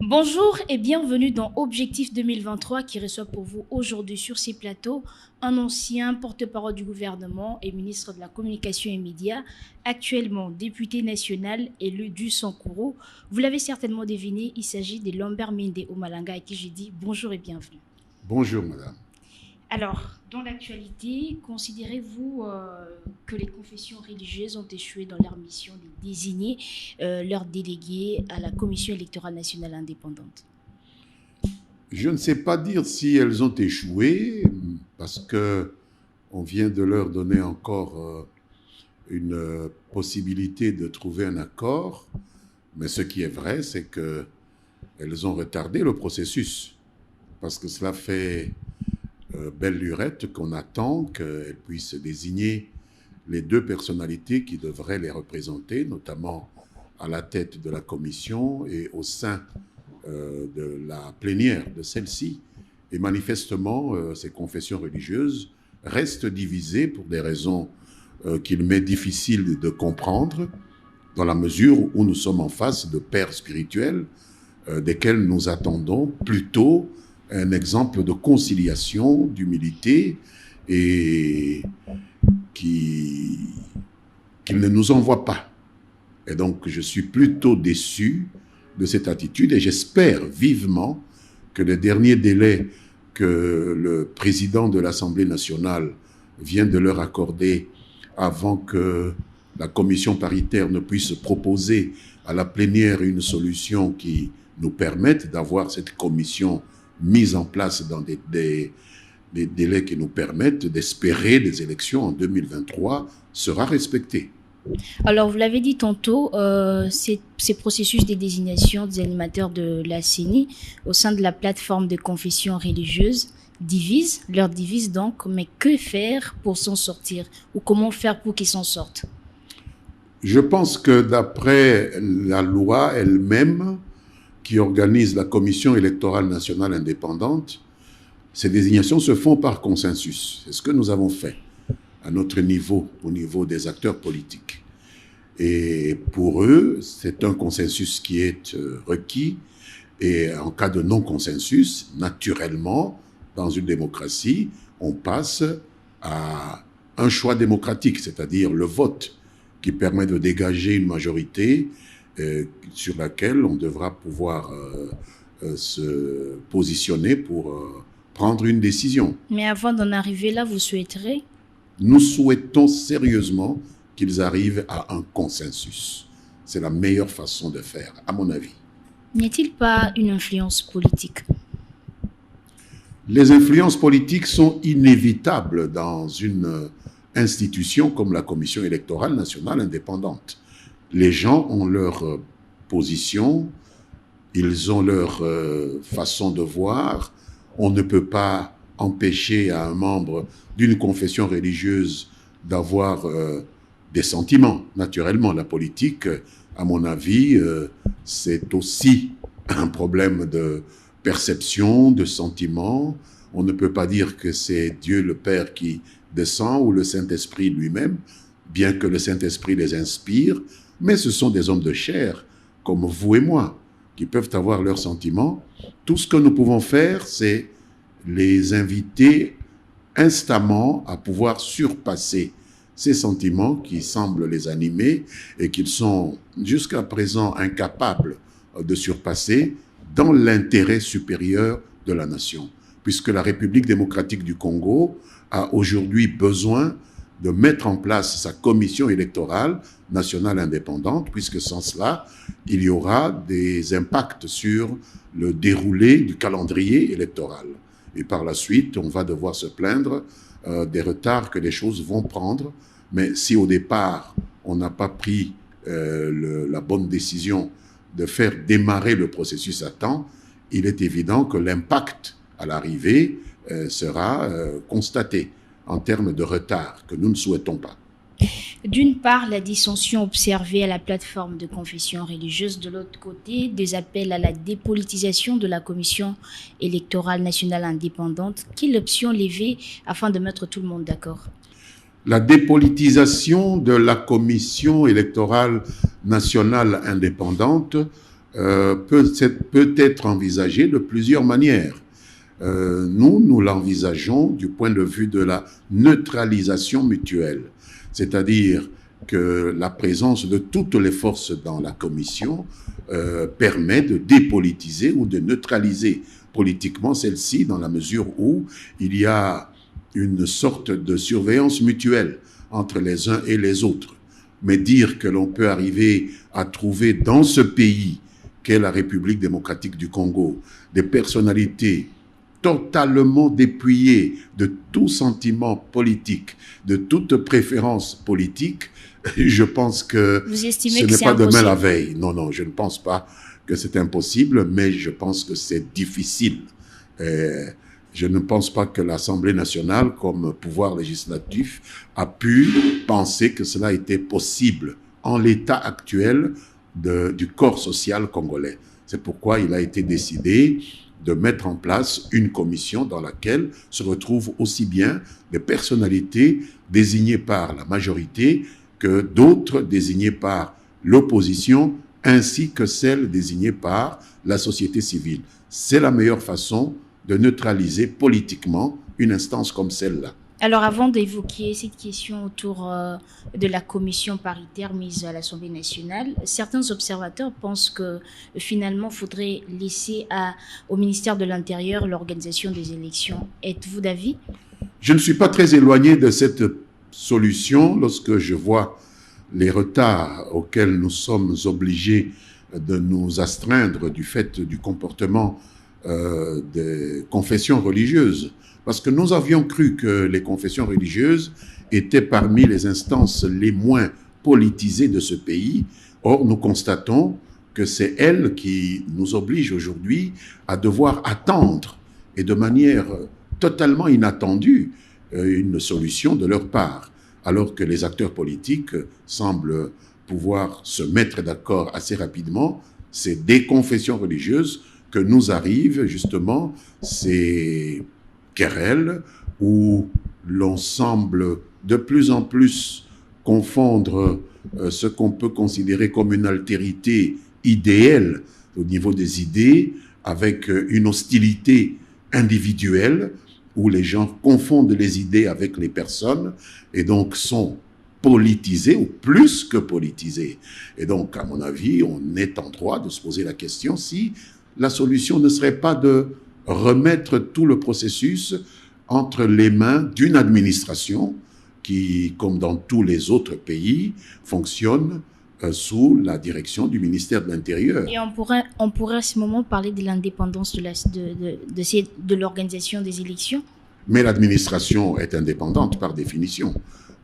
Bonjour et bienvenue dans Objectif 2023 qui reçoit pour vous aujourd'hui sur ces plateaux un ancien porte-parole du gouvernement et ministre de la Communication et Médias, actuellement député national élu du Sankuru. Vous l'avez certainement deviné, il s'agit de Lambert Mende Omalanga à qui je dis bonjour et bienvenue. Bonjour madame. Alors, dans l'actualité, considérez-vous que les confessions religieuses ont échoué dans leur mission de désigner leurs délégués à la Commission électorale nationale indépendante? Je ne sais pas dire si elles ont échoué, parce qu'on vient de leur donner encore une possibilité de trouver un accord, mais ce qui est vrai, c'est qu'elles ont retardé le processus, parce que cela fait belle lurette qu'on attend qu'elles puissent désigner les deux personnalités qui devraient les représenter, notamment à la tête de la commission et au sein de la plénière de celle-ci. Et manifestement, ces confessions religieuses restent divisées pour des raisons qu'il m'est difficile de comprendre, dans la mesure où nous sommes en face de pères spirituels desquels nous attendons plutôt un exemple de conciliation, d'humilité, et qu'ils ne nous envoient pas. Et donc, je suis plutôt déçu de cette attitude et j'espère vivement que le dernier délai que le président de l'Assemblée nationale vient de leur accorder avant que la commission paritaire ne puisse proposer à la plénière une solution qui nous permette d'avoir cette commission mise en place dans des délais qui nous permettent d'espérer des élections en 2023 sera respecté. Alors, vous l'avez dit tantôt, ces processus de désignation des animateurs de la CENI au sein de la plateforme de confession religieuse leur divisent donc, mais que faire pour s'en sortir? Ou comment faire pour qu'ils s'en sortent? Je pense que d'après la loi elle-même, qui organise la Commission électorale nationale indépendante, ces désignations se font par consensus. C'est ce que nous avons fait à notre niveau, au niveau des acteurs politiques. Et pour eux, c'est un consensus qui est requis. Et en cas de non-consensus, naturellement, dans une démocratie, on passe à un choix démocratique, c'est-à-dire le vote, qui permet de dégager une majorité sur laquelle on devra pouvoir se positionner pour prendre une décision. Mais avant d'en arriver là, vous souhaiterez? Nous souhaitons sérieusement qu'ils arrivent à un consensus. C'est la meilleure façon de faire, à mon avis. N'y a-t-il pas une influence politique? Les influences politiques sont inévitables dans une institution comme la Commission électorale nationale indépendante. Les gens ont leur position, ils ont leur façon de voir. On ne peut pas empêcher à un membre d'une confession religieuse d'avoir des sentiments. Naturellement, la politique, à mon avis, c'est aussi un problème de perception, de sentiments. On ne peut pas dire que c'est Dieu le Père qui descend ou le Saint-Esprit lui-même, bien que le Saint-Esprit les inspire. Mais ce sont des hommes de chair, comme vous et moi, qui peuvent avoir leurs sentiments. Tout ce que nous pouvons faire, c'est les inviter instamment à pouvoir surpasser ces sentiments qui semblent les animer et qu'ils sont jusqu'à présent incapables de surpasser dans l'intérêt supérieur de la nation. Puisque la République démocratique du Congo a aujourd'hui besoin de mettre en place sa commission électorale nationale indépendante, puisque sans cela, il y aura des impacts sur le déroulé du calendrier électoral. Et par la suite, on va devoir se plaindre des retards que les choses vont prendre. Mais si au départ, on n'a pas pris la bonne décision de faire démarrer le processus à temps, il est évident que l'impact à l'arrivée sera constaté en termes de retard que nous ne souhaitons pas. D'une part, la dissension observée à la plateforme de confession religieuse, de l'autre côté, des appels à la dépolitisation de la Commission électorale nationale indépendante. Quelle option lever afin de mettre tout le monde d'accord? La dépolitisation de la Commission électorale nationale indépendante peut être envisagée de plusieurs manières. Nous l'envisageons du point de vue de la neutralisation mutuelle, c'est-à-dire que la présence de toutes les forces dans la commission permet de dépolitiser ou de neutraliser politiquement celle-ci, dans la mesure où il y a une sorte de surveillance mutuelle entre les uns et les autres. Mais dire que l'on peut arriver à trouver dans ce pays qu'est la République démocratique du Congo des personnalités totalement dépouillées de tout sentiment politique, de toute préférence politique, je pense que ce n'est pas demain la veille. Non, non, je ne pense pas que c'est impossible, mais je pense que c'est difficile. Je ne pense pas que l'Assemblée nationale, comme pouvoir législatif, a pu penser que cela était possible en l'état actuel du corps social congolais. C'est pourquoi il a été décidé de mettre en place une commission dans laquelle se retrouvent aussi bien des personnalités désignées par la majorité que d'autres désignées par l'opposition, ainsi que celles désignées par la société civile. C'est la meilleure façon de neutraliser politiquement une instance comme celle-là. Alors, avant d'évoquer cette question autour de la commission paritaire mise à l'Assemblée nationale, certains observateurs pensent que finalement, il faudrait laisser au ministère de l'Intérieur l'organisation des élections. Êtes-vous d'avis? Je ne suis pas très éloigné de cette solution lorsque je vois les retards auxquels nous sommes obligés de nous astreindre du fait du comportement des confessions religieuses. Parce que nous avions cru que les confessions religieuses étaient parmi les instances les moins politisées de ce pays. Or, nous constatons que c'est elles qui nous obligent aujourd'hui à devoir attendre, et de manière totalement inattendue, une solution de leur part, alors que les acteurs politiques semblent pouvoir se mettre d'accord assez rapidement. C'est des confessions religieuses que nous arrivent justement ces querelles où l'on semble de plus en plus confondre ce qu'on peut considérer comme une altérité idéale au niveau des idées avec une hostilité individuelle où les gens confondent les idées avec les personnes et donc sont politisés ou plus que politisés. Et donc, à mon avis, on est en droit de se poser la question si la solution ne serait pas de remettre tout le processus entre les mains d'une administration qui, comme dans tous les autres pays, fonctionne sous la direction du ministère de l'Intérieur. Et on pourrait à ce moment parler de l'indépendance de l'organisation des élections? Mais l'administration est indépendante par définition.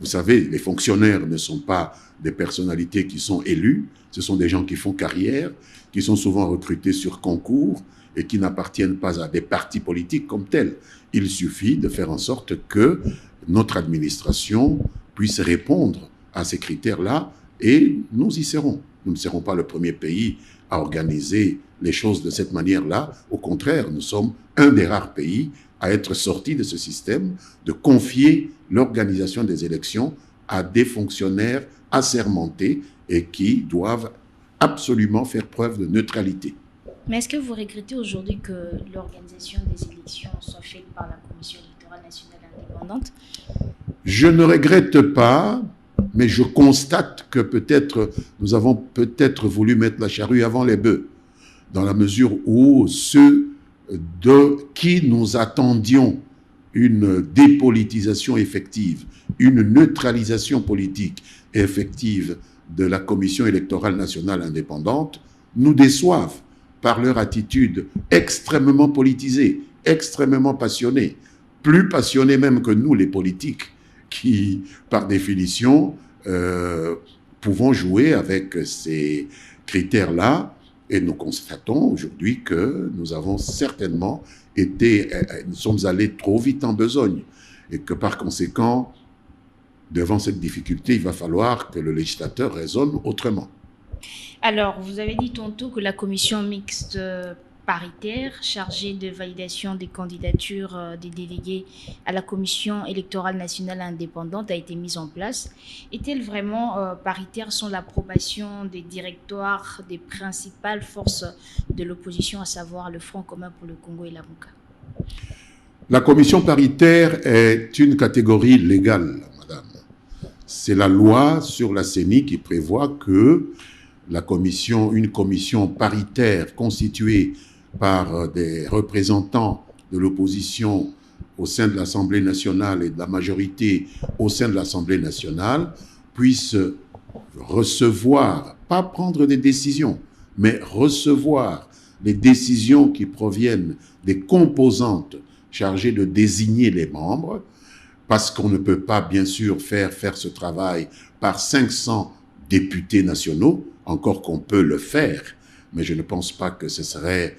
Vous savez, les fonctionnaires ne sont pas des personnalités qui sont élues, ce sont des gens qui font carrière, qui sont souvent recrutés sur concours et qui n'appartiennent pas à des partis politiques comme tels. Il suffit de faire en sorte que notre administration puisse répondre à ces critères-là et nous y serons. Nous ne serons pas le premier pays à organiser les choses de cette manière-là. Au contraire, nous sommes un des rares pays à être sortis de ce système, de confier l'organisation des élections à des fonctionnaires assermentés et qui doivent absolument faire preuve de neutralité. Mais est-ce que vous regrettez aujourd'hui que l'organisation des élections soit faite par la Commission électorale nationale indépendante? Je ne regrette pas, mais je constate que peut-être nous avons peut-être voulu mettre la charrue avant les bœufs, dans la mesure où ceux de qui nous attendions une dépolitisation effective, une neutralisation politique effective de la Commission électorale nationale indépendante, nous déçoivent par leur attitude extrêmement politisée, extrêmement passionnée, plus passionnée même que nous, les politiques, qui, par définition, pouvons jouer avec ces critères-là. Et nous constatons aujourd'hui que nous avons certainement nous sommes allés trop vite en besogne. Et que par conséquent, devant cette difficulté, il va falloir que le législateur raisonne autrement. Alors, vous avez dit tantôt que la commission mixte paritaire chargée de validation des candidatures des délégués à la Commission électorale nationale indépendante a été mise en place. Est-elle vraiment paritaire sans l'approbation des directoires des principales forces de l'opposition, à savoir le Front commun pour le Congo et la Lamuka? La commission paritaire est une catégorie légale, madame. C'est la loi sur la CENI qui prévoit que une commission paritaire constituée par des représentants de l'opposition au sein de l'Assemblée nationale et de la majorité au sein de l'Assemblée nationale puisse recevoir, pas prendre des décisions, mais recevoir les décisions qui proviennent des composantes chargées de désigner les membres, parce qu'on ne peut pas, bien sûr, faire ce travail par 500 députés nationaux, encore qu'on peut le faire, mais je ne pense pas que ce serait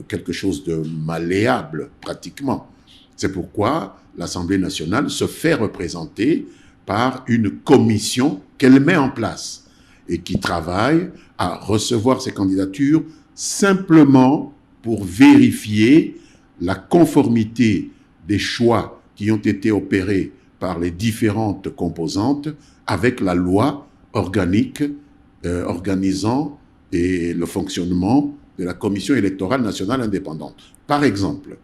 quelque chose de malléable, pratiquement. C'est pourquoi l'Assemblée nationale se fait représenter par une commission qu'elle met en place et qui travaille à recevoir ces candidatures simplement pour vérifier la conformité des choix qui ont été opérés par les différentes composantes avec la loi organique organisant le fonctionnement de la Commission électorale nationale indépendante. Par exemple,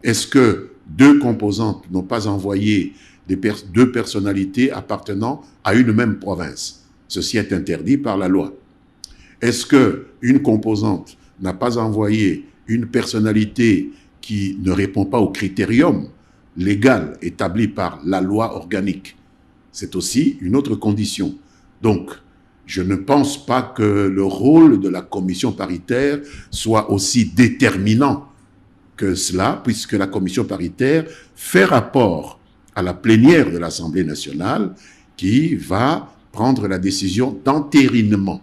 est-ce que deux composantes n'ont pas envoyé deux personnalités appartenant à une même province? Ceci est interdit par la loi. Est-ce qu'une composante n'a pas envoyé une personnalité qui ne répond pas au critérium légal établi par la loi organique? C'est aussi une autre condition. Donc, je ne pense pas que le rôle de la commission paritaire soit aussi déterminant que cela, puisque la commission paritaire fait rapport à la plénière de l'Assemblée nationale qui va prendre la décision d'entérinement.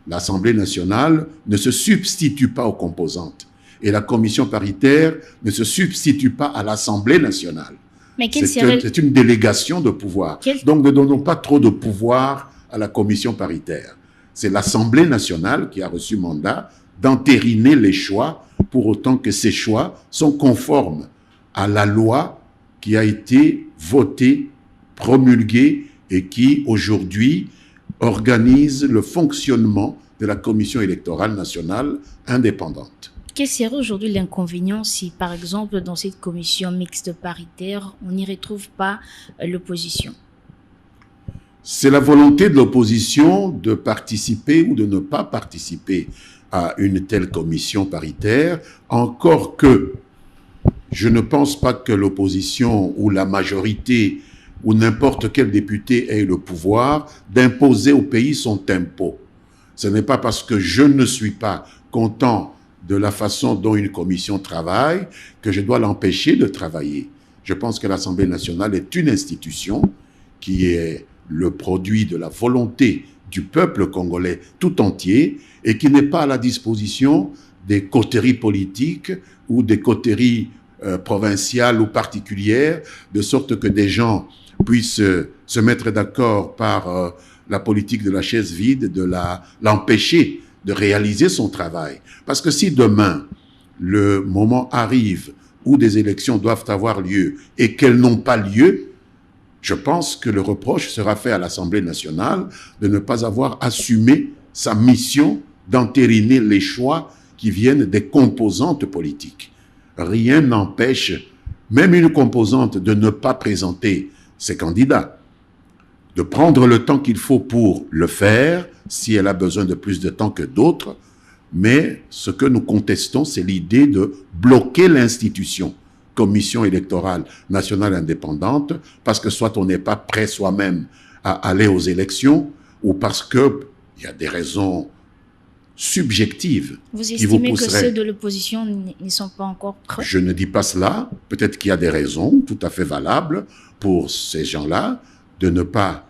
L'Assemblée nationale ne se substitue pas aux composantes et la commission paritaire ne se substitue pas à l'Assemblée nationale. C'est une délégation de pouvoir. Donc ne donnons pas trop de pouvoir à la commission paritaire. C'est l'Assemblée nationale qui a reçu mandat d'entériner les choix pour autant que ces choix sont conformes à la loi qui a été votée, promulguée et qui aujourd'hui organise le fonctionnement de la Commission électorale nationale indépendante. Quel serait aujourd'hui l'inconvénient si, par exemple, dans cette commission mixte paritaire, on n'y retrouve pas l'opposition? C'est la volonté de l'opposition de participer ou de ne pas participer à une telle commission paritaire, encore que je ne pense pas que l'opposition ou la majorité ou n'importe quel député ait le pouvoir d'imposer au pays son tempo. Ce n'est pas parce que je ne suis pas content de la façon dont une commission travaille que je dois l'empêcher de travailler. Je pense que l'Assemblée nationale est une institution qui est le produit de la volonté du peuple congolais tout entier et qui n'est pas à la disposition des coteries politiques ou des coteries provinciales ou particulières, de sorte que des gens puissent se mettre d'accord par la politique de la chaise vide, de l'empêcher de réaliser son travail. Parce que si demain, le moment arrive où des élections doivent avoir lieu et qu'elles n'ont pas lieu, je pense que le reproche sera fait à l'Assemblée nationale de ne pas avoir assumé sa mission d'entériner les choix qui viennent des composantes politiques. Rien n'empêche même une composante de ne pas présenter ses candidats, de prendre le temps qu'il faut pour le faire, si elle a besoin de plus de temps que d'autres, mais ce que nous contestons, c'est l'idée de bloquer l'institution Commission électorale nationale indépendante, parce que soit on n'est pas prêt soi-même à aller aux élections, ou parce qu'il y a des raisons subjectives qui vous pousseraient. Vous estimez que ceux de l'opposition ne sont pas encore prêts? Je ne dis pas cela. Peut-être qu'il y a des raisons tout à fait valables pour ces gens-là de ne pas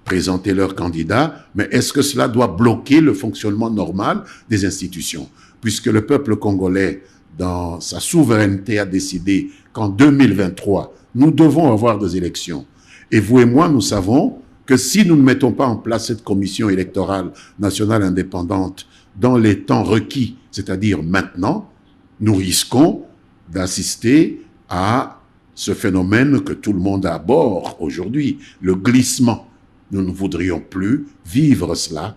présenter leurs candidats, mais est-ce que cela doit bloquer le fonctionnement normal des institutions? Puisque le peuple congolais, dans sa souveraineté, a décidé qu'en 2023, nous devons avoir des élections. Et vous et moi, nous savons que si nous ne mettons pas en place cette commission électorale nationale indépendante dans les temps requis C'est-à-dire maintenant, nous risquons d'assister à ce phénomène que tout le monde aborde aujourd'hui, le glissement. Nous ne voudrions plus vivre cela,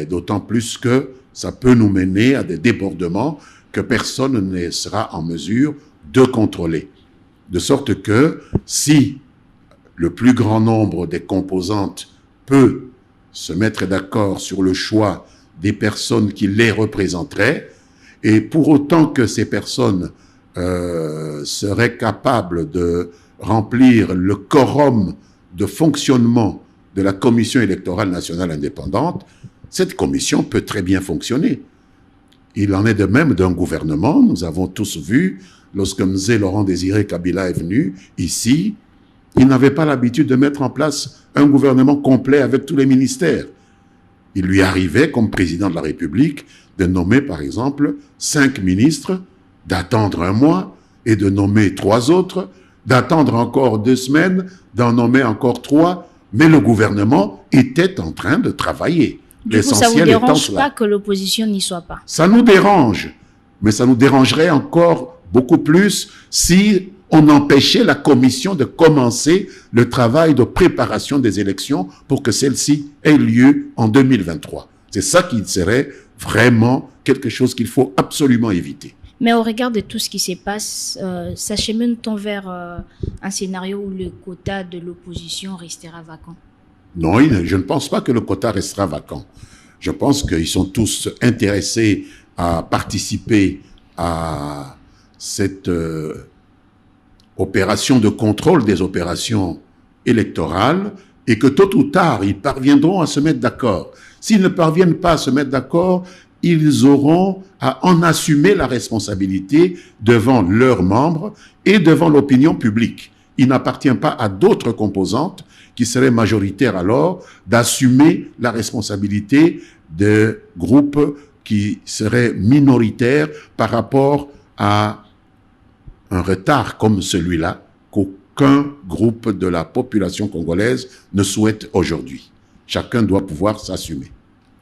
d'autant plus que ça peut nous mener à des débordements que personne ne sera en mesure de contrôler. De sorte que si le plus grand nombre des composantes peut se mettre d'accord sur le choix des personnes qui les représenteraient, et pour autant que ces personnes seraient capables de remplir le quorum de fonctionnement de la Commission électorale nationale indépendante, cette commission peut très bien fonctionner. Il en est de même d'un gouvernement. Nous avons tous vu, lorsque M. Laurent-Désiré Kabila est venu ici, il n'avait pas l'habitude de mettre en place un gouvernement complet avec tous les ministères. Il lui arrivait, comme président de la République, de nommer par exemple 5 ministres, d'attendre un mois et de nommer 3 autres, d'attendre encore 2 semaines, d'en nommer encore 3, mais le gouvernement était en train de travailler. Du coup, ça ne vous dérange pas que l'opposition n'y soit pas? Ça nous dérange, mais ça nous dérangerait encore beaucoup plus si on empêchait la commission de commencer le travail de préparation des élections pour que celle-ci ait lieu en 2023. C'est ça qui serait vraiment quelque chose qu'il faut absolument éviter. Mais au regard de tout ce qui se passe, s'achemine-t-on vers un scénario où le quota de l'opposition restera vacant? Non, je ne pense pas que le quota restera vacant. Je pense qu'ils sont tous intéressés à participer à cette opération de contrôle des opérations électorales et que tôt ou tard, ils parviendront à se mettre d'accord. S'ils ne parviennent pas à se mettre d'accord, ils auront à en assumer la responsabilité devant leurs membres et devant l'opinion publique. Il n'appartient pas à d'autres composantes qui seraient majoritaires alors d'assumer la responsabilité de groupes qui seraient minoritaires par rapport à un retard comme celui-là qu'aucun groupe de la population congolaise ne souhaite aujourd'hui. Chacun doit pouvoir s'assumer.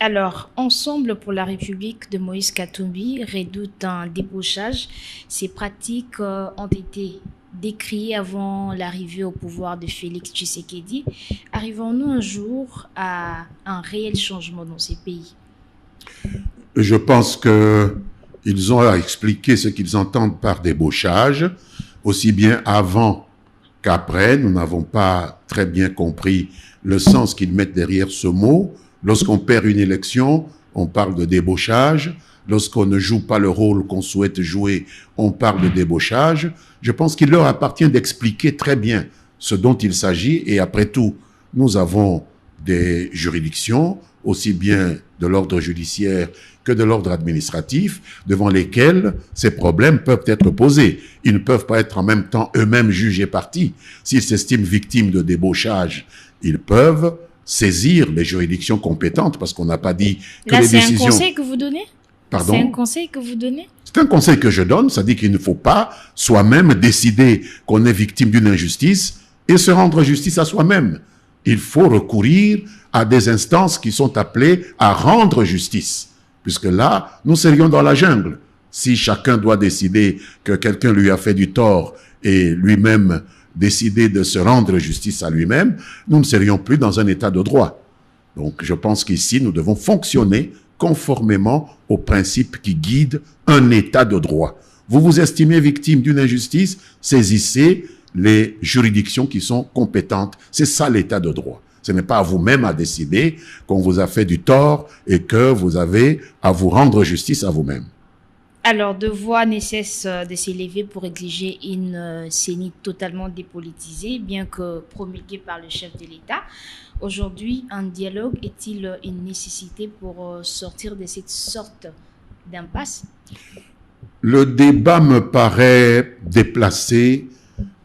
Alors, Ensemble pour la République de Moïse Katumbi redoute un débauchage. Ces pratiques ont été décriées avant l'arrivée au pouvoir de Félix Tshisekedi. Arrivons-nous un jour à un réel changement dans ces pays? Je pense qu'ils ont à expliquer ce qu'ils entendent par débauchage, aussi bien avant qu'après. Nous n'avons pas très bien compris le sens qu'ils mettent derrière ce mot. Lorsqu'on perd une élection, on parle de débauchage. Lorsqu'on ne joue pas le rôle qu'on souhaite jouer, on parle de débauchage. Je pense qu'il leur appartient d'expliquer très bien ce dont il s'agit. Et après tout, nous avons des juridictions, aussi bien de l'ordre judiciaire que de l'ordre administratif, devant lesquels ces problèmes peuvent être posés. Ils ne peuvent pas être en même temps eux-mêmes jugés partis. S'ils s'estiment victimes de débauchage, ils peuvent saisir les juridictions compétentes, parce qu'on n'a pas dit que là, les décisions... Là, c'est un conseil que vous donnez? Pardon? C'est un conseil que vous donnez? C'est un conseil que je donne, ça dit qu'il ne faut pas soi-même décider qu'on est victime d'une injustice et se rendre justice à soi-même. Il faut recourir à des instances qui sont appelées à rendre justice, puisque là, nous serions dans la jungle. Si chacun doit décider que quelqu'un lui a fait du tort et lui-même décider de se rendre justice à lui-même, nous ne serions plus dans un état de droit. Donc, je pense qu'ici, nous devons fonctionner conformément aux principes qui guident un état de droit. Vous vous estimez victime d'une injustice, saisissez les juridictions qui sont compétentes. C'est ça l'état de droit. Ce n'est pas à vous-même à décider qu'on vous a fait du tort et que vous avez à vous rendre justice à vous-même. Alors, deux voix ne cessent de s'élever pour exiger une CENI totalement dépolitisée, bien que promulguée par le chef de l'État. Aujourd'hui, un dialogue est-il une nécessité pour sortir de cette sorte d'impasse? Le débat me paraît déplacé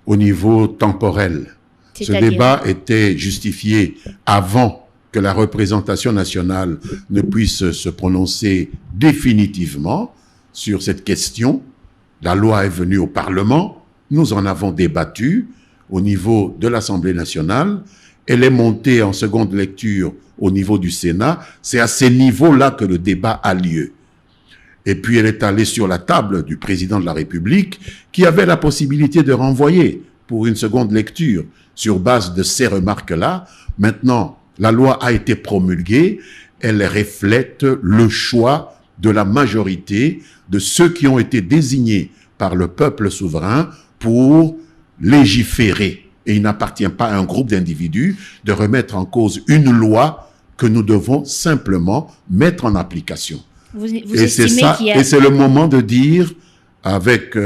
au niveau temporel. Ce débat était justifié avant que la représentation nationale ne puisse se prononcer définitivement sur cette question. La loi est venue au Parlement, nous en avons débattu au niveau de l'Assemblée nationale, elle est montée en seconde lecture au niveau du Sénat, c'est à ces niveaux-là que le débat a lieu. Et puis elle est allée sur la table du président de la République qui avait la possibilité de renvoyer pour une seconde lecture sur base de ces remarques-là. Maintenant, la loi a été promulguée, elle reflète le choix de la majorité de ceux qui ont été désignés par le peuple souverain pour légiférer. Et il n'appartient pas à un groupe d'individus de remettre en cause une loi que nous devons simplement mettre en application. Vous Et c'est ça, et c'est le moment de dire, avec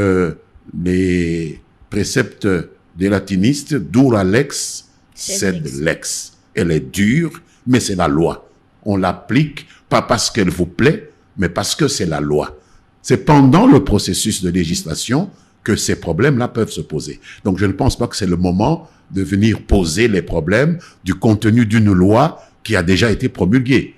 les préceptes des latinistes, dura lex, sed lex. Elle est dure, mais c'est la loi. On l'applique, pas parce qu'elle vous plaît, mais parce que c'est la loi. C'est pendant le processus de législation que ces problèmes-là peuvent se poser. Donc je ne pense pas que c'est le moment de venir poser les problèmes du contenu d'une loi qui a déjà été promulguée.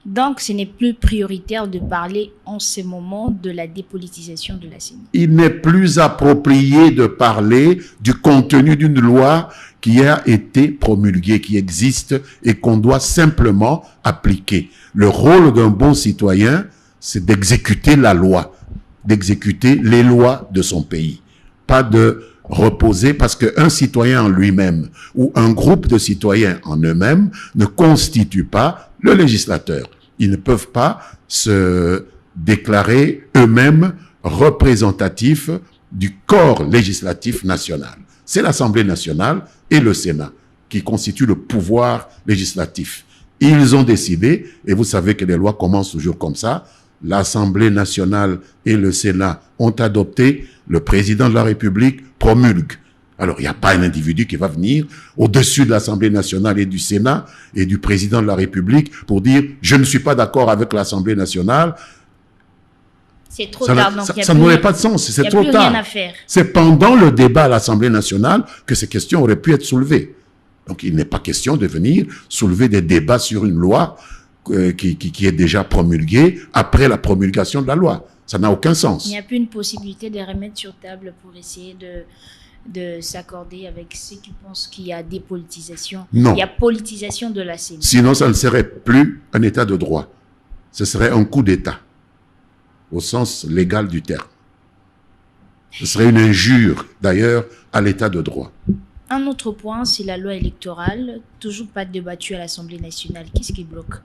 Donc, ce n'est plus prioritaire de parler en ce moment de la dépolitisation de la CENI. Il n'est plus approprié de parler du contenu d'une loi qui a été promulguée, qui existe et qu'on doit simplement appliquer. Le rôle d'un bon citoyen, c'est d'exécuter la loi, d'exécuter les lois de son pays. Pas de reposer parce qu'un citoyen en lui-même ou un groupe de citoyens en eux-mêmes ne constitue pas le législateur. Ils ne peuvent pas se déclarer eux-mêmes représentatifs du corps législatif national. C'est l'Assemblée nationale et le Sénat qui constituent le pouvoir législatif. Ils ont décidé, et vous savez que les lois commencent toujours comme ça, l'Assemblée nationale et le Sénat ont adopté, le président de la République promulgue. Alors, il n'y a pas un individu qui va venir au-dessus de l'Assemblée nationale et du Sénat et du président de la République pour dire « je ne suis pas d'accord avec l'Assemblée nationale ». C'est trop tard. Ça n'aurait pas de sens, c'est trop tard. Rien à faire. C'est pendant le débat à l'Assemblée nationale que ces questions auraient pu être soulevées. Donc, il n'est pas question de venir soulever des débats sur une loi qui est déjà promulguée après la promulgation de la loi. Ça n'a aucun sens. Il n'y a plus une possibilité de remettre sur table pour essayer de s'accorder avec ceux qui pensent qu'il y a dépolitisation. Non. Il y a politisation de la CENI. Sinon, ça ne serait plus un état de droit. Ce serait un coup d'État, au sens légal du terme. Ce serait une injure, d'ailleurs, à l'état de droit. Un autre point, c'est la loi électorale, toujours pas débattue à l'Assemblée nationale. Qu'est-ce qui bloque?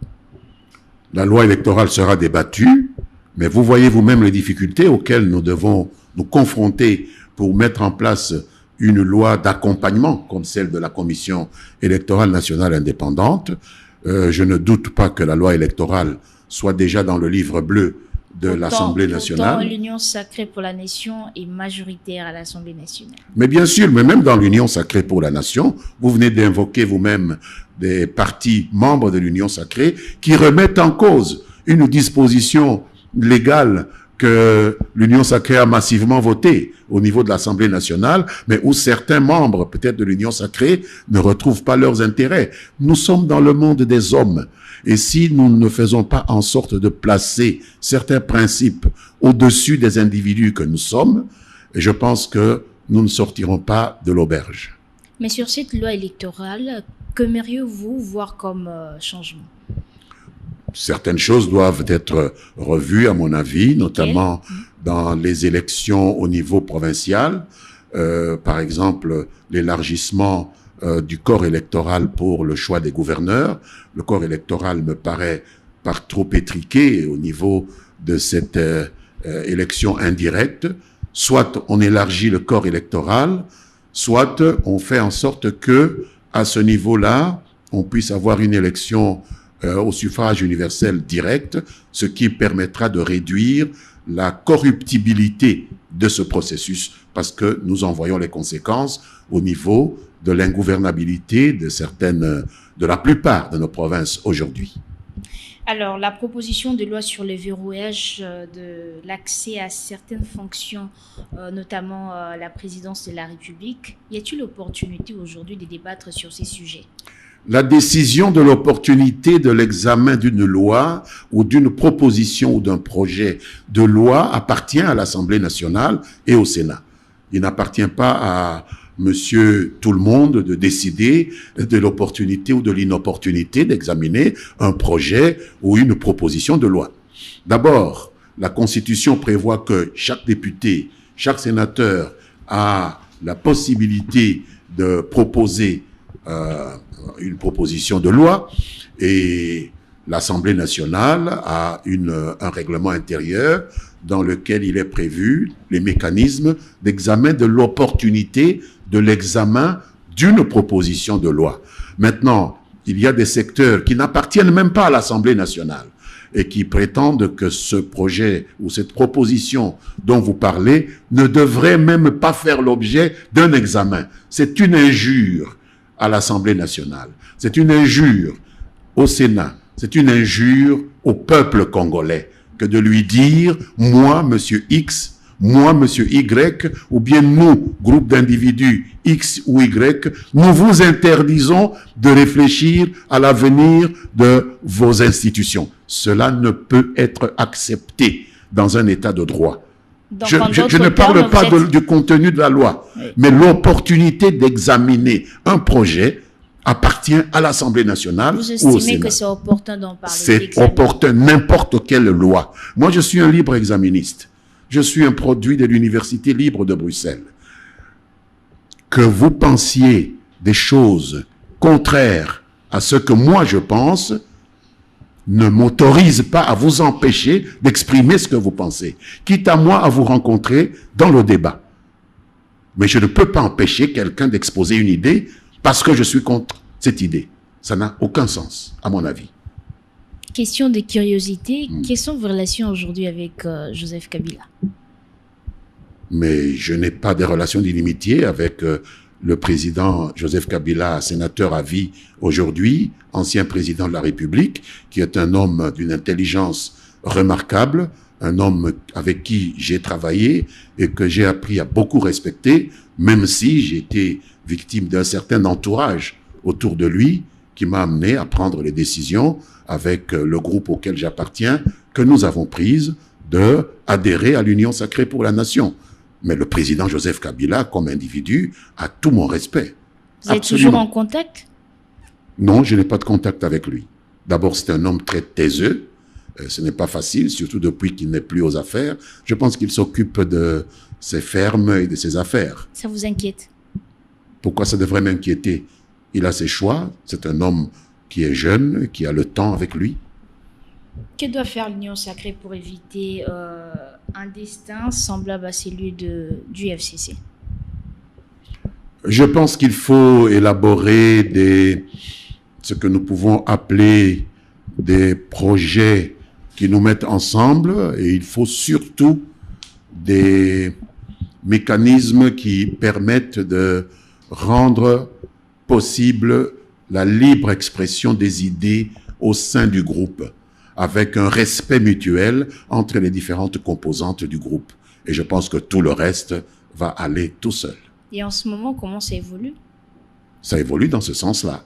La loi électorale sera débattue, mais vous voyez vous-même les difficultés auxquelles nous devons nous confronter pour mettre en place une loi d'accompagnement comme celle de la Commission électorale nationale indépendante. Je ne doute pas que la loi électorale soit déjà dans le livre bleu de l'Assemblée nationale. Pourtant, l'Union sacrée pour la nation est majoritaire à l'Assemblée nationale. Mais bien sûr, mais même dans l'Union sacrée pour la nation, vous venez d'invoquer vous-même des partis membres de l'Union sacrée qui remettent en cause une disposition légale que l'Union sacrée a massivement votée au niveau de l'Assemblée nationale, mais où certains membres, peut-être de l'Union sacrée, ne retrouvent pas leurs intérêts. Nous sommes dans le monde des hommes. Et si nous ne faisons pas en sorte de placer certains principes au-dessus des individus que nous sommes, je pense que nous ne sortirons pas de l'auberge. Mais sur cette loi électorale, qu'aimeriez-vous voir comme changement? Certaines choses doivent être revues, à mon avis, notamment dans les élections au niveau provincial. Par exemple, l'élargissement du corps électoral pour le choix des gouverneurs. Le corps électoral me paraît par trop étriqué au niveau de cette élection indirecte. Soit on élargit le corps électoral, soit on fait en sorte que, à ce niveau-là, on puisse avoir une élection au suffrage universel direct, ce qui permettra de réduire la corruptibilité de ce processus, parce que nous en voyons les conséquences au niveau de l'ingouvernabilité de la plupart de nos provinces aujourd'hui. Alors, la proposition de loi sur le verrouillage de l'accès à certaines fonctions, notamment la présidence de la République, y a-t-il l'opportunité aujourd'hui de débattre sur ces sujets? La décision de l'opportunité de l'examen d'une loi ou d'une proposition ou d'un projet de loi appartient à l'Assemblée nationale et au Sénat. Il n'appartient pas à monsieur tout le monde de décider de l'opportunité ou de l'inopportunité d'examiner un projet ou une proposition de loi. D'abord, la Constitution prévoit que chaque député, chaque sénateur a la possibilité de proposer une proposition de loi, et l'Assemblée nationale a un règlement intérieur dans lequel il est prévu les mécanismes d'examen de l'opportunité de l'examen d'une proposition de loi. Maintenant, il y a des secteurs qui n'appartiennent même pas à l'Assemblée nationale et qui prétendent que ce projet ou cette proposition dont vous parlez ne devrait même pas faire l'objet d'un examen. C'est une injure à l'Assemblée nationale. C'est une injure au Sénat. C'est une injure au peuple congolais que de lui dire, moi, monsieur X, moi, monsieur Y, ou bien nous, groupe d'individus X ou Y, nous vous interdisons de réfléchir à l'avenir de vos institutions. Cela ne peut être accepté dans un état de droit. Donc, je ne parle pas du contenu de la loi, oui, mais l'opportunité d'examiner un projet appartient à l'Assemblée nationale ou au Sénat. Vous estimez que c'est opportun d'en parler? C'est opportun, n'importe quelle loi. Moi, je suis un libre exaministe. Je suis un produit de l'Université libre de Bruxelles. Que vous pensiez des choses contraires à ce que moi je pense ne m'autorise pas à vous empêcher d'exprimer ce que vous pensez. Quitte à moi à vous rencontrer dans le débat. Mais je ne peux pas empêcher quelqu'un d'exposer une idée parce que je suis contre cette idée. Ça n'a aucun sens, à mon avis. Question de curiosité, quelles sont vos relations aujourd'hui avec Joseph Kabila? Mais je n'ai pas de relations d'inimitié avec le président Joseph Kabila, sénateur à vie aujourd'hui, ancien président de la République, qui est un homme d'une intelligence remarquable, un homme avec qui j'ai travaillé et que j'ai appris à beaucoup respecter, même si j'ai été victime d'un certain entourage autour de lui qui m'a amené à prendre les décisions avec le groupe auquel j'appartiens, que nous avons prise d'adhérer à l'Union sacrée pour la nation. Mais le président Joseph Kabila, comme individu, a tout mon respect. Vous êtes toujours en contact? Non, je n'ai pas de contact avec lui. D'abord, c'est un homme très taiseux. Ce n'est pas facile, surtout depuis qu'il n'est plus aux affaires. Je pense qu'il s'occupe de ses fermes et de ses affaires. Ça vous inquiète? Pourquoi ça devrait m'inquiéter? Il a ses choix. C'est un homme qui est jeune, qui a le temps avec lui. Que doit faire l'Union sacrée pour éviter un destin semblable à celui du FCC? Je pense qu'il faut élaborer ce que nous pouvons appeler des projets qui nous mettent ensemble, et il faut surtout des mécanismes qui permettent de rendre possible la libre expression des idées au sein du groupe, avec un respect mutuel entre les différentes composantes du groupe. Et je pense que tout le reste va aller tout seul. Et en ce moment, comment ça évolue? Ça évolue dans ce sens-là.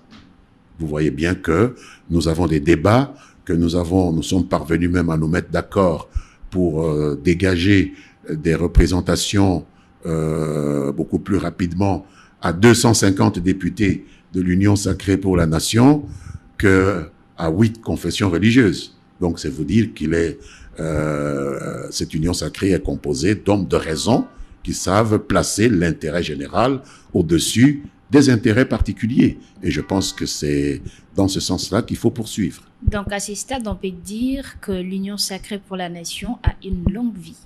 Vous voyez bien que nous avons des débats, que nous sommes parvenus même à nous mettre d'accord pour dégager des représentations beaucoup plus rapidement à 250 députés de l'Union sacrée pour la nation qu'à 8 confessions religieuses. Donc, c'est vous dire cette union sacrée est composée d'hommes de raison qui savent placer l'intérêt général au-dessus des intérêts particuliers. Et je pense que c'est dans ce sens-là qu'il faut poursuivre. Donc, à ce stade, on peut dire que l'Union sacrée pour la nation a une longue vie.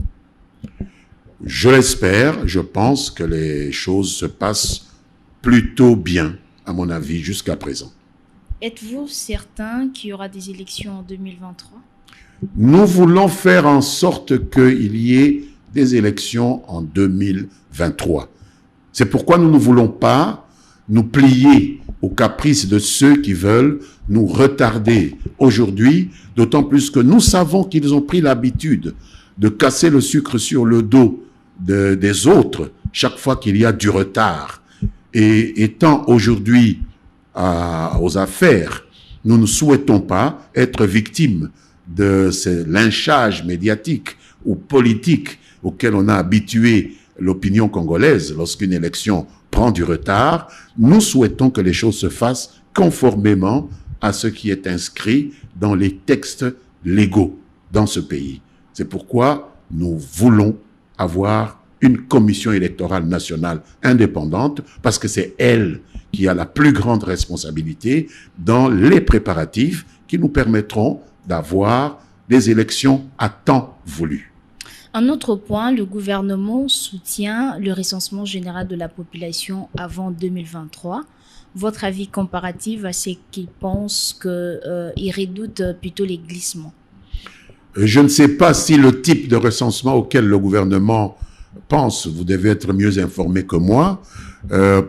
Je l'espère. Je pense que les choses se passent plutôt bien, à mon avis, jusqu'à présent. Êtes-vous certain qu'il y aura des élections en 2023? Nous voulons faire en sorte qu'il y ait des élections en 2023. C'est pourquoi nous ne voulons pas nous plier aux caprices de ceux qui veulent nous retarder aujourd'hui, d'autant plus que nous savons qu'ils ont pris l'habitude de casser le sucre sur le dos des autres chaque fois qu'il y a du retard. Et étant aujourd'hui aux affaires, nous ne souhaitons pas être victimes de ces lynchages médiatiques ou politiques auxquels on a habitué l'opinion congolaise lorsqu'une élection prend du retard. Nous souhaitons que les choses se fassent conformément à ce qui est inscrit dans les textes légaux dans ce pays. C'est pourquoi nous voulons avoir une commission électorale nationale indépendante, parce que c'est elle qui a la plus grande responsabilité dans les préparatifs qui nous permettront d'avoir des élections à temps voulu. Un autre point, le gouvernement soutient le recensement général de la population avant 2023. Votre avis comparatif à ceux qui pensent qu'ils redoutent plutôt les glissements? Je ne sais pas si le type de recensement auquel le gouvernement pense, vous devez être mieux informé que moi,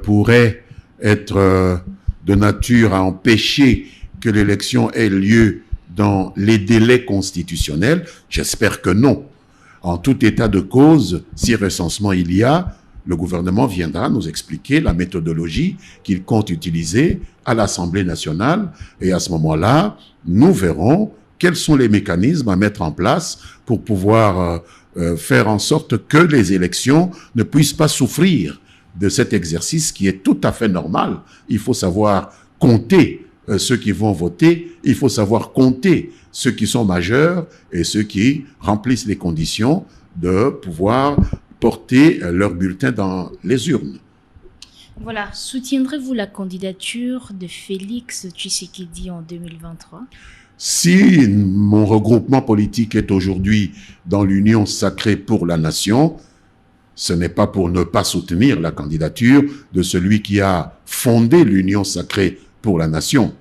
pourrait être de nature à empêcher que l'élection ait lieu dans les délais constitutionnels. J'espère que non. En tout état de cause, si recensement il y a, le gouvernement viendra nous expliquer la méthodologie qu'il compte utiliser à l'Assemblée nationale. Et à ce moment-là, nous verrons quels sont les mécanismes à mettre en place pour pouvoir faire en sorte que les élections ne puissent pas souffrir de cet exercice qui est tout à fait normal. Il faut savoir compter ceux qui vont voter, il faut savoir compter ceux qui sont majeurs et ceux qui remplissent les conditions de pouvoir porter leur bulletin dans les urnes. Voilà, soutiendrez-vous la candidature de Félix Tshisekedi en 2023? Si mon regroupement politique est aujourd'hui dans l'Union sacrée pour la nation, ce n'est pas pour ne pas soutenir la candidature de celui qui a fondé l'Union sacrée pour la nation.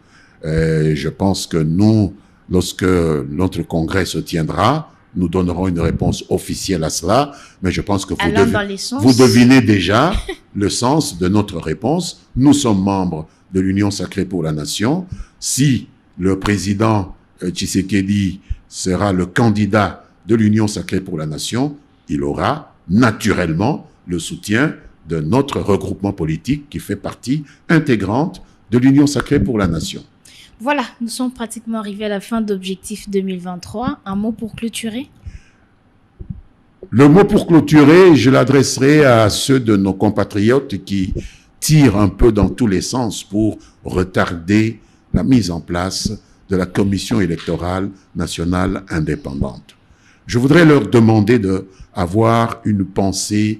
Je pense que nous, lorsque notre congrès se tiendra, nous donnerons une réponse officielle à cela, mais je pense que vous devinez déjà le sens de notre réponse. Nous sommes membres de l'Union sacrée pour la nation. Si le président Tshisekedi sera le candidat de l'Union sacrée pour la nation, il aura naturellement le soutien de notre regroupement politique qui fait partie intégrante de l'Union sacrée pour la nation. Voilà, nous sommes pratiquement arrivés à la fin d'Objectif 2023. Un mot pour clôturer? Le mot pour clôturer, je l'adresserai à ceux de nos compatriotes qui tirent un peu dans tous les sens pour retarder la mise en place de la Commission électorale nationale indépendante. Je voudrais leur demander d'avoir une pensée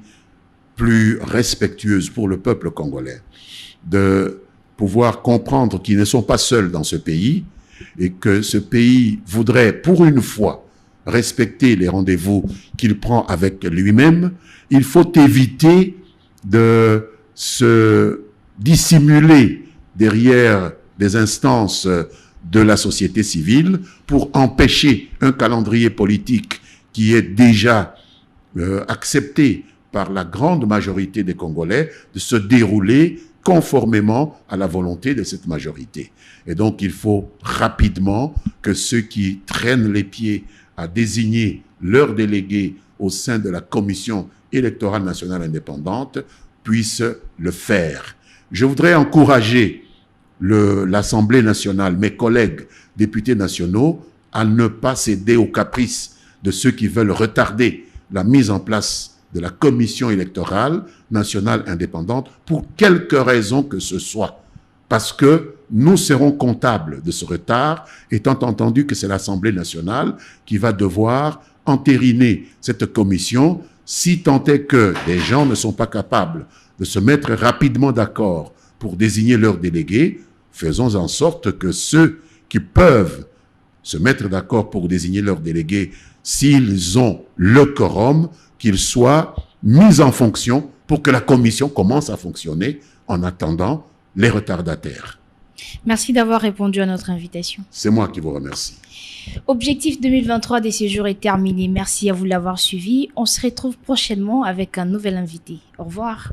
plus respectueuse pour le peuple congolais, de pouvoir comprendre qu'ils ne sont pas seuls dans ce pays et que ce pays voudrait pour une fois respecter les rendez-vous qu'il prend avec lui-même. Il faut éviter de se dissimuler derrière des instances de la société civile pour empêcher un calendrier politique qui est déjà accepté par la grande majorité des Congolais de se dérouler conformément à la volonté de cette majorité. Et donc, il faut rapidement que ceux qui traînent les pieds à désigner leurs délégués au sein de la Commission électorale nationale indépendante puissent le faire. Je voudrais encourager l'Assemblée nationale, mes collègues députés nationaux, à ne pas céder aux caprices de ceux qui veulent retarder la mise en place de la Commission électorale nationale indépendante pour quelque raison que ce soit. Parce que nous serons comptables de ce retard, étant entendu que c'est l'Assemblée nationale qui va devoir entériner cette commission, si tant est que des gens ne sont pas capables de se mettre rapidement d'accord pour désigner leurs délégués. Faisons en sorte que ceux qui peuvent se mettre d'accord pour désigner leurs délégués, s'ils ont le quorum, qu'ils soient mis en fonction pour que la commission commence à fonctionner en attendant les retardataires. Merci d'avoir répondu à notre invitation. C'est moi qui vous remercie. Objectif 2023 des séjours est terminé. Merci à vous de l'avoir suivi. On se retrouve prochainement avec un nouvel invité. Au revoir.